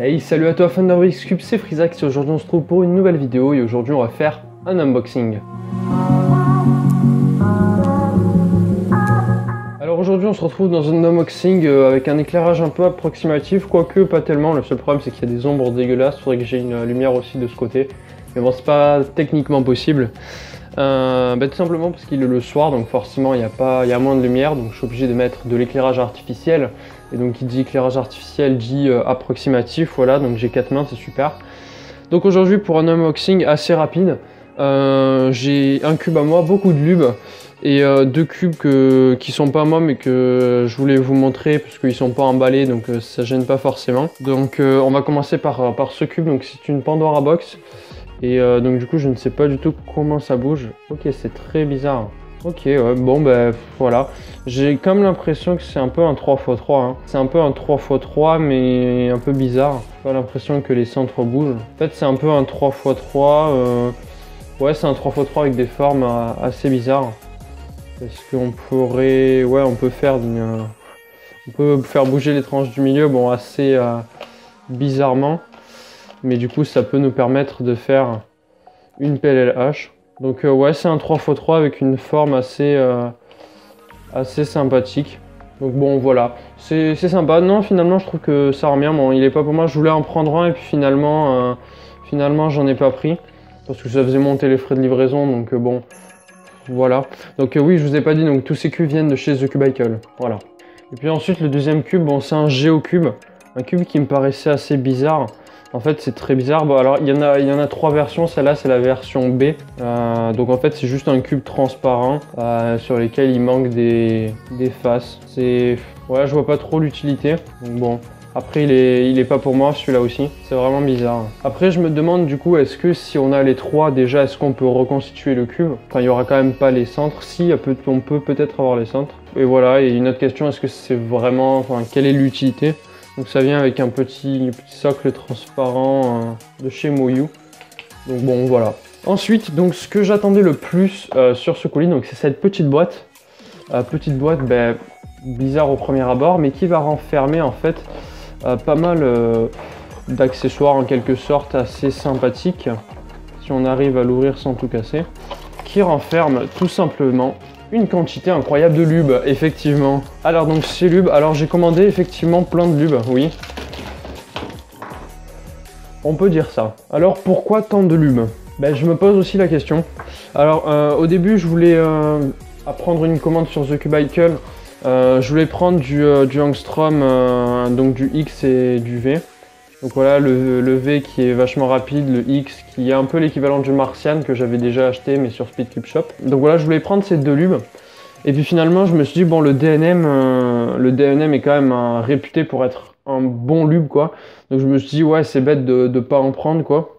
Hey, salut à toi fan de Rubik's Cube, c'est Frizax et aujourd'hui on se trouve pour une nouvelle vidéo et aujourd'hui on va faire un unboxing. Alors aujourd'hui on se retrouve dans un unboxing avec un éclairage un peu approximatif, quoique pas tellement. Le seul problème c'est qu'il y a des ombres dégueulasses, il faudrait que j'ai une lumière aussi de ce côté. Mais bon, c'est pas techniquement possible. Tout simplement parce qu'il est le soir, donc forcément il y a moins de lumière, donc je suis obligé de mettre de l'éclairage artificiel. Et donc qui dit éclairage artificiel dit approximatif, voilà, donc j'ai 4 mains, c'est super. Donc aujourd'hui pour un unboxing assez rapide, j'ai un cube à moi, beaucoup de lubes, et deux cubes qui sont pas à moi mais que je voulais vous montrer parce qu'ils sont pas emballés, donc ça gêne pas forcément. Donc on va commencer par ce cube, donc c'est une Pandora Box. Et donc du coup je ne sais pas du tout comment ça bouge. Ok, c'est très bizarre. Ok, ouais, bon ben voilà. J'ai quand même l'impression que c'est un peu un 3x3. Hein. C'est un peu un 3x3 mais un peu bizarre. J'ai pas l'impression que les centres bougent. En fait c'est un peu un 3x3. Ouais, c'est un 3x3 avec des formes assez bizarres. Est-ce qu'on pourrait... Ouais, on peut faire bouger les tranches du milieu, bon assez bizarrement. Mais du coup ça peut nous permettre de faire une PLLH. Donc ouais, c'est un 3x3 avec une forme assez sympathique. Donc bon voilà, c'est sympa. Non, finalement je trouve que ça rend bien. Bon, il est pas pour moi, je voulais en prendre un et puis finalement j'en ai pas pris. Parce que ça faisait monter les frais de livraison, donc bon, voilà. Donc oui, je vous ai pas dit, donc tous ces cubes viennent de chez The Cubicle, voilà. Et puis ensuite le deuxième cube, bon c'est un GeoCube. Un cube qui me paraissait assez bizarre. En fait c'est très bizarre. Bon alors il y en a 3 versions, celle-là c'est la version B. Donc en fait c'est juste un cube transparent sur lesquels il manque des faces. Ouais, je vois pas trop l'utilité. Donc bon. Après il est pas pour moi celui-là aussi. C'est vraiment bizarre. Après je me demande du coup, est-ce que si on a les 3 déjà, est-ce qu'on peut reconstituer le cube? Enfin il y aura quand même pas les centres. Si, on peut peut-être avoir les centres. Et voilà, et une autre question, est-ce que c'est vraiment... Enfin quelle est l'utilité? Donc ça vient avec un petit socle transparent de chez Moyu. Donc bon voilà. Ensuite, donc ce que j'attendais le plus sur ce colis, donc c'est cette petite boîte. Bizarre au premier abord, mais qui va renfermer en fait pas mal d'accessoires en quelque sorte assez sympathiques. Si on arrive à l'ouvrir sans tout casser. Qui renferme tout simplement une quantité incroyable de lubes, effectivement. Alors donc ces lubes, alors j'ai commandé effectivement plein de lubes, oui. On peut dire ça. Alors pourquoi tant de lubes? Ben, je me pose aussi la question. Alors au début je voulais prendre une commande sur The Cubicle. Je voulais prendre du Angstrom, donc du X et du V. Donc voilà, le V qui est vachement rapide, le X qui est un peu l'équivalent du Martian que j'avais déjà acheté mais sur Speedcube Shop. Donc voilà, je voulais prendre ces deux lubes. Et puis finalement je me suis dit bon, le DNM est quand même réputé pour être un bon lube quoi. Donc je me suis dit ouais, c'est bête de pas en prendre quoi.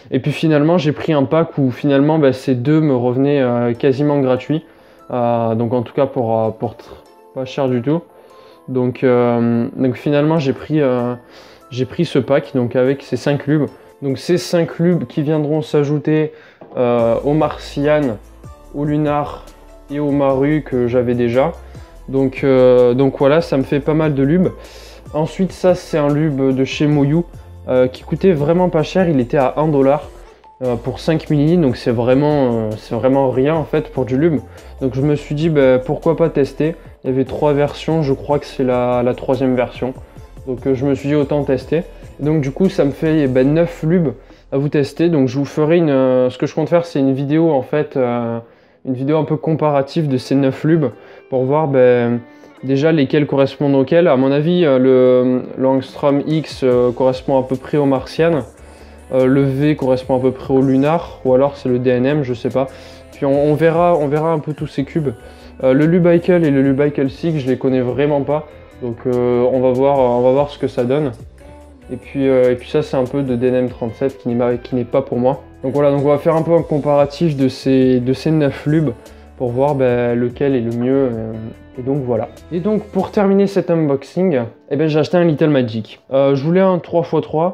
Et puis finalement j'ai pris un pack où finalement ces deux me revenaient quasiment gratuits. Donc en tout cas pour pas cher du tout. Donc finalement j'ai pris ce pack donc avec ces 5 lubes. Donc ces 5 lubes qui viendront s'ajouter au Martian, au Lunar et au Maru que j'avais déjà. Donc voilà, ça me fait pas mal de lubes. Ensuite ça c'est un lube de chez Moyu qui coûtait vraiment pas cher, il était à 1$ pour 5 ml, donc c'est vraiment rien en fait pour du lube. Donc je me suis dit pourquoi pas tester. Il y avait 3 versions, je crois que c'est la 3e version. Donc je me suis dit autant tester. Et donc du coup ça me fait 9 lubes à vous tester. Donc je vous ferai ce que je compte faire, c'est une vidéo en fait, une vidéo un peu comparative de ces 9 lubes pour voir déjà lesquels correspondent auxquels. À mon avis le Angstrom X correspond à peu près au Martian. Le V correspond à peu près au Lunar, ou alors c'est le DNM, je sais pas. Puis on verra un peu tous ces cubes. Le Lubicle et le Lubicle 6, je les connais vraiment pas. Donc on va voir ce que ça donne. Et puis ça c'est un peu de DNM 37 qui n'est pas pour moi. Donc voilà, donc on va faire un peu un comparatif de ces 9 lubes pour voir lequel est le mieux. Et donc voilà. Et donc pour terminer cet unboxing, j'ai acheté un Little Magic. Je voulais un 3x3,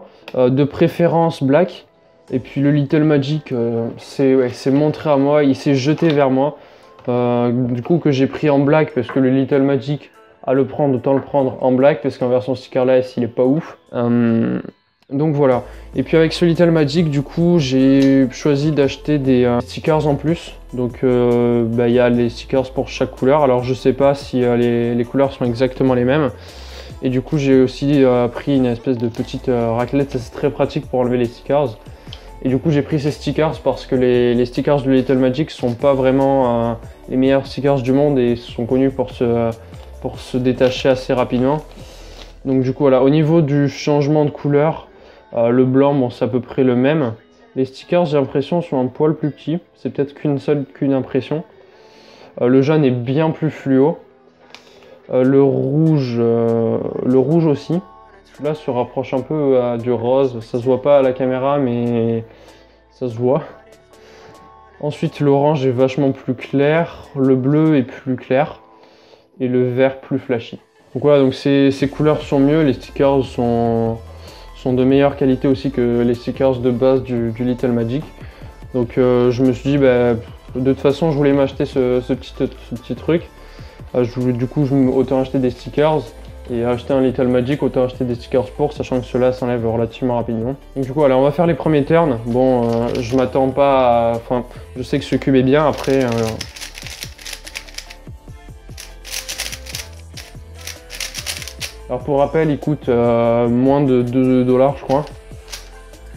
de préférence black. Et puis le Little Magic s'est montré à moi, il s'est jeté vers moi. Du coup que j'ai pris en black parce que le Little Magic à le prendre, autant le prendre en black parce qu'en version stickerless il est pas ouf. Donc voilà. Et puis avec ce Little Magic, du coup, j'ai choisi d'acheter des stickers en plus. Donc il y a les stickers pour chaque couleur. Alors je sais pas si les couleurs sont exactement les mêmes. Et du coup, j'ai aussi pris une espèce de petite raclette. Ça, c'est très pratique pour enlever les stickers. Et du coup, j'ai pris ces stickers parce que les stickers de Little Magic sont pas vraiment les meilleurs stickers du monde et sont connus pour se détacher assez rapidement. Donc du coup, voilà. Au niveau du changement de couleur, le blanc, bon, c'est à peu près le même. Les stickers, j'ai l'impression, sont un poil plus petits. C'est peut-être qu'une impression. Le jaune est bien plus fluo. Le rouge aussi. Là, se rapproche un peu du rose. Ça se voit pas à la caméra, mais ça se voit. Ensuite, l'orange est vachement plus clair. Le bleu est plus clair. Et le vert plus flashy. Donc voilà, donc ces couleurs sont mieux. Les stickers sont de meilleure qualité aussi que les stickers de base du Little Magic. Donc je me suis dit, bah, de toute façon, je voulais m'acheter ce petit truc. Du coup, autant acheter des stickers et acheter un Little Magic, autant acheter des stickers pour, sachant que cela s'enlève relativement rapidement. Donc du coup, allez, on va faire les premiers turns. Bon, je m'attends pas à... Enfin, je sais que ce cube est bien, après... Alors pour rappel, il coûte moins de 2 $, je crois.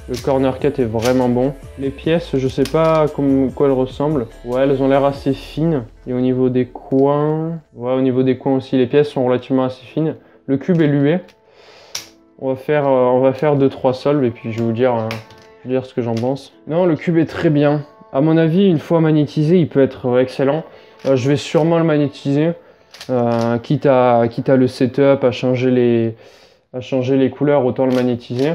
Le corner cut est vraiment bon. Les pièces, je sais pas quoi elles ressemblent. Ouais, elles ont l'air assez fines. Et au niveau des coins... Ouais, au niveau des coins aussi, les pièces sont relativement assez fines. Le cube est lué. On va faire 2-3 solves et puis je vais vous dire ce que j'en pense. Non, le cube est très bien. À mon avis, une fois magnétisé, il peut être excellent. Je vais sûrement le magnétiser. Quitte à le setup, à changer les couleurs, autant le magnétiser.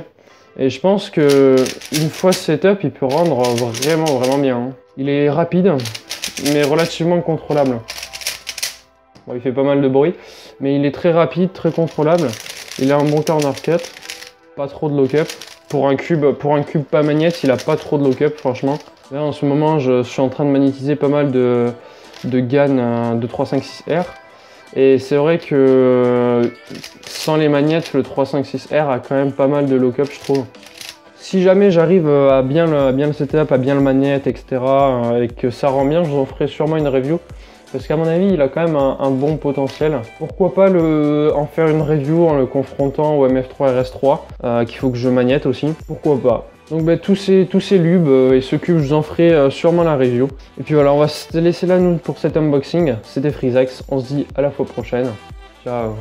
Et je pense que une fois ce setup, il peut rendre vraiment bien. Hein. Il est rapide, mais relativement contrôlable. Bon, il fait pas mal de bruit, mais il est très rapide, très contrôlable. Il a un bon corner cut, pas trop de lock-up. Pour un cube pas magnète, il a pas trop de lock-up, franchement. Là, en ce moment, je suis en train de magnétiser pas mal de GAN de 356R. Et c'est vrai que sans les magnettes, le 356R a quand même pas mal de lock-up, je trouve. Si jamais j'arrive à bien le setup, à bien le magnète, etc. Et que ça rend bien, je vous en ferai sûrement une review. Parce qu'à mon avis, il a quand même un bon potentiel. Pourquoi pas en faire une review en le confrontant au MF3 RS3, qu'il faut que je magnète aussi. Pourquoi pas. Donc bah, tous ces lubes et ce cube, je vous en ferai sûrement la review. Et puis voilà, on va se laisser là nous pour cet unboxing. C'était Freezax, on se dit à la fois prochaine. Ciao.